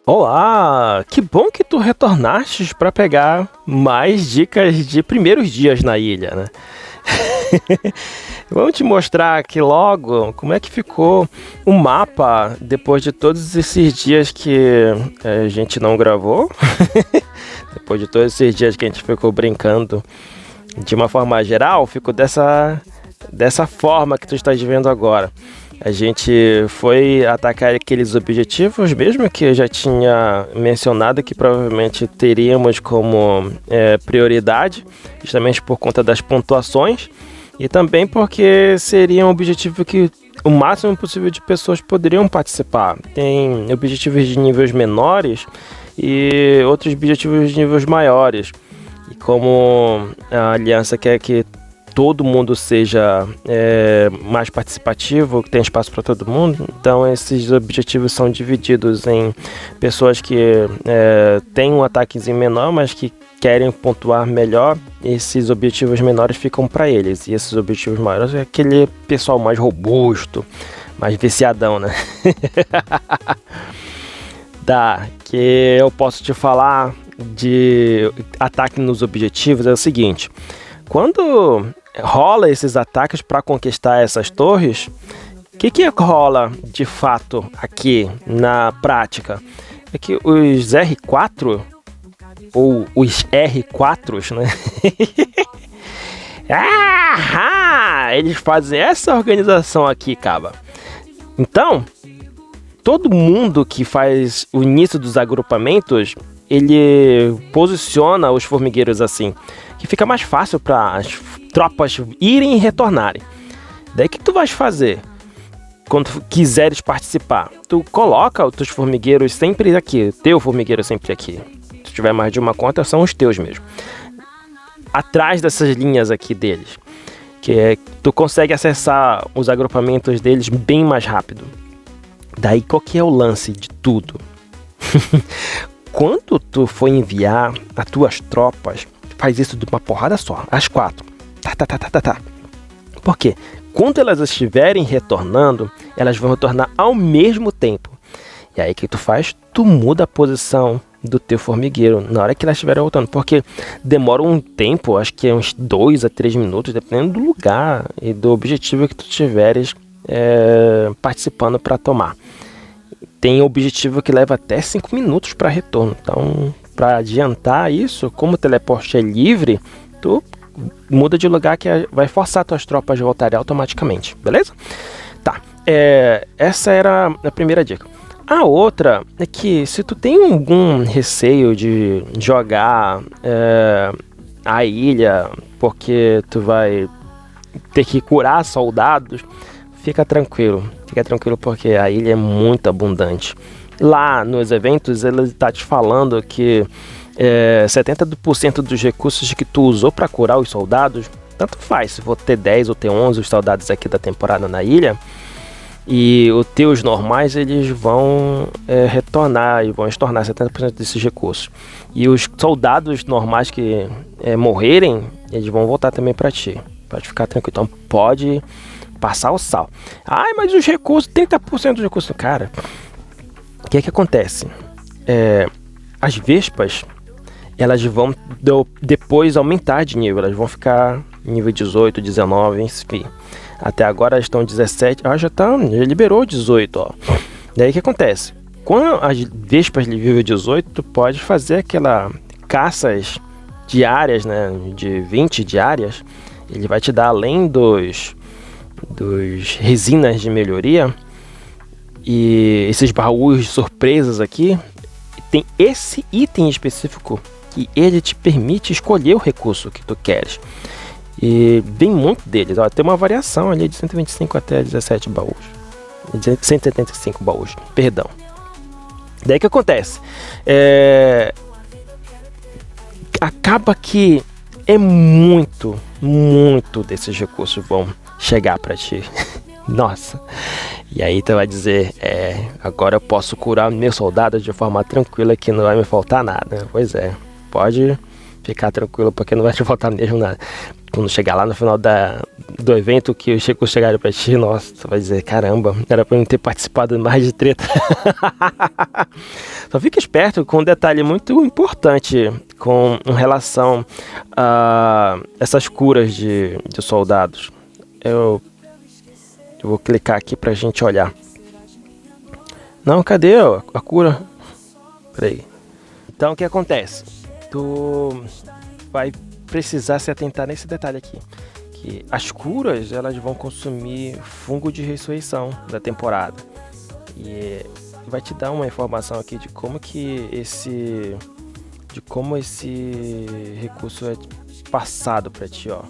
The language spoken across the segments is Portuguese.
Olá, que bom que tu retornaste para pegar mais dicas de primeiros dias na ilha, né? Vamos te mostrar aqui logo como é que ficou o mapa depois de todos esses dias que a gente não gravou. Depois de todos esses dias que a gente ficou brincando de uma forma geral, ficou dessa forma que tu estás vendo agora. A gente foi atacar aqueles objetivos, mesmo que eu já tinha mencionado que provavelmente teríamos como prioridade, justamente por conta das pontuações, e também porque seria um objetivo que o máximo possível de pessoas poderiam participar. Tem objetivos de níveis menores e outros objetivos de níveis maiores. E como a aliança quer que todo mundo seja mais participativo, que tenha espaço para todo mundo, então esses objetivos são divididos em pessoas que têm um ataquezinho menor, mas que querem pontuar melhor. Esses objetivos menores ficam para eles, e esses objetivos maiores é aquele pessoal mais robusto, mais viciadão, né? Que eu posso te falar de ataque nos objetivos é o seguinte: quando rola esses ataques para conquistar essas torres, o que rola de fato aqui na prática? É que os R4 ou os R4s, né? Eles fazem essa organização aqui, caba. Então, todo mundo que faz o início dos agrupamentos, ele posiciona os formigueiros assim, que fica mais fácil para as tropas irem e retornarem. Daí o que tu vais fazer quando tu quiseres participar? Tu coloca os teus formigueiros sempre aqui, teu formigueiro sempre aqui. Se tiver mais de uma conta, são os teus mesmo. Atrás dessas linhas aqui deles, tu consegue acessar os agrupamentos deles bem mais rápido. Daí qual que é o lance de tudo? Quando tu for enviar as tuas tropas, faz isso de uma porrada só, as 4. Tá. Por quê? Quando elas estiverem retornando, elas vão retornar ao mesmo tempo. E aí o que tu faz? Tu muda a posição do teu formigueiro na hora que elas estiverem voltando, porque demora um tempo, acho que é uns 2 a 3 minutos, dependendo do lugar e do objetivo que tu tiveres participando para tomar. Tem objetivo que leva até 5 minutos para retorno. Então, para adiantar isso, como o teleporte é livre, tu muda de lugar que vai forçar tuas tropas a voltarem automaticamente, beleza? Tá, essa era a primeira dica. A outra é que se tu tem algum receio de jogar a ilha porque tu vai ter que curar soldados, fica tranquilo porque a ilha é muito abundante. Lá nos eventos ele está te falando que 70% dos recursos que tu usou para curar os soldados, tanto faz se for ter 10 ou ter 11 os soldados aqui da temporada na ilha, e os teus normais eles vão retornar e vão estornar 70% desses recursos. E os soldados normais que morrerem, eles vão voltar também para ti. Pode ficar tranquilo. Então pode passar o sal. Mas os recursos, 30% dos recursos. Cara, o que acontece? As vespas, elas vão depois aumentar de nível. Elas vão ficar nível 18, 19, enfim. Até agora elas estão 17. Já liberou 18, ó. Daí o que acontece? Quando as vespas de nível 18, tu pode fazer aquela caças diárias, né? De 20 diárias. Ele vai te dar, além dos resinas de melhoria e esses baús de surpresas aqui, tem esse item específico que ele te permite escolher o recurso que tu queres. E vem muito deles, ó, tem uma variação ali de 125 até 17 baús, 175 baús, perdão. Daí o que acontece? Acaba que muito desses recursos vão chegar para ti. Nossa. E aí tu vai dizer, agora eu posso curar meus soldados de forma tranquila que não vai me faltar nada. Pois é, pode ficar tranquilo, porque não vai te faltar mesmo nada. Quando chegar lá no final do evento, que os Chicos chegarem pra ti, nossa, tu vai dizer, caramba, era pra eu não ter participado mais de treta. Só fica esperto com um detalhe muito importante com relação a essas curas de soldados. Eu vou clicar aqui pra gente olhar. Não, cadê a cura? Peraí. Então o que acontece? Tu vai precisar se atentar nesse detalhe aqui. Que as curas, elas vão consumir fungo de ressurreição da temporada. E vai te dar uma informação aqui de como que esse recurso é passado para ti, ó.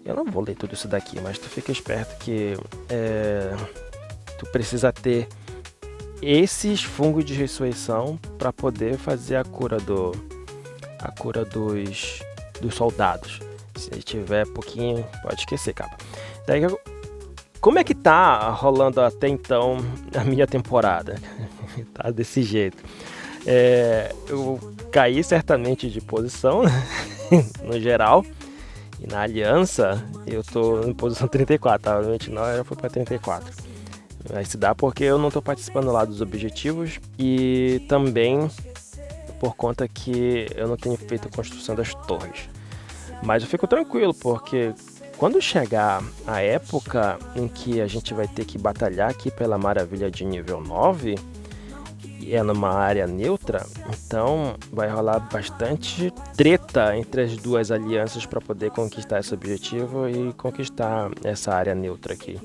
Eu não vou ler tudo isso daqui, mas tu fica esperto que tu precisa ter esses fungos de ressurreição para poder fazer a cura dos soldados. Se tiver pouquinho, pode esquecer, capa. Daí, como é que tá rolando até então a minha temporada? Tá desse jeito. Eu caí certamente de posição no geral. E na aliança eu tô em posição 34, tá? No 29 eu fui para 34. Vai se dar porque eu não tô participando lá dos objetivos e também por conta que eu não tenho feito a construção das torres. Mas eu fico tranquilo, porque quando chegar a época em que a gente vai ter que batalhar aqui pela maravilha de nível 9, e é numa área neutra, então vai rolar bastante treta entre as duas alianças para poder conquistar esse objetivo e conquistar essa área neutra aqui.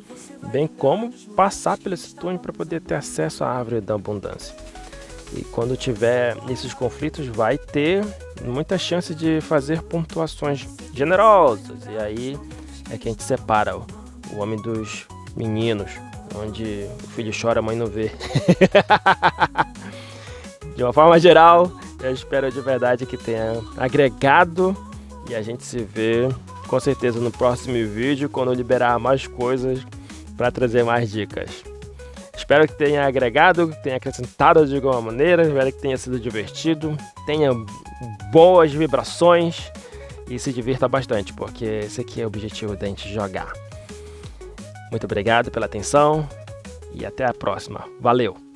Bem como passar pelo esse túnel para poder ter acesso à árvore da abundância. E quando tiver esses conflitos, vai ter muita chance de fazer pontuações generosas. E aí é que a gente separa o homem dos meninos, onde o filho chora, a mãe não vê. De uma forma geral, eu espero de verdade que tenha agregado. E a gente se vê com certeza no próximo vídeo, quando eu liberar mais coisas para trazer mais dicas. Espero que tenha agregado, que tenha acrescentado de alguma maneira, espero que tenha sido divertido, tenha boas vibrações e se divirta bastante, porque esse aqui é o objetivo da gente jogar. Muito obrigado pela atenção e até a próxima. Valeu!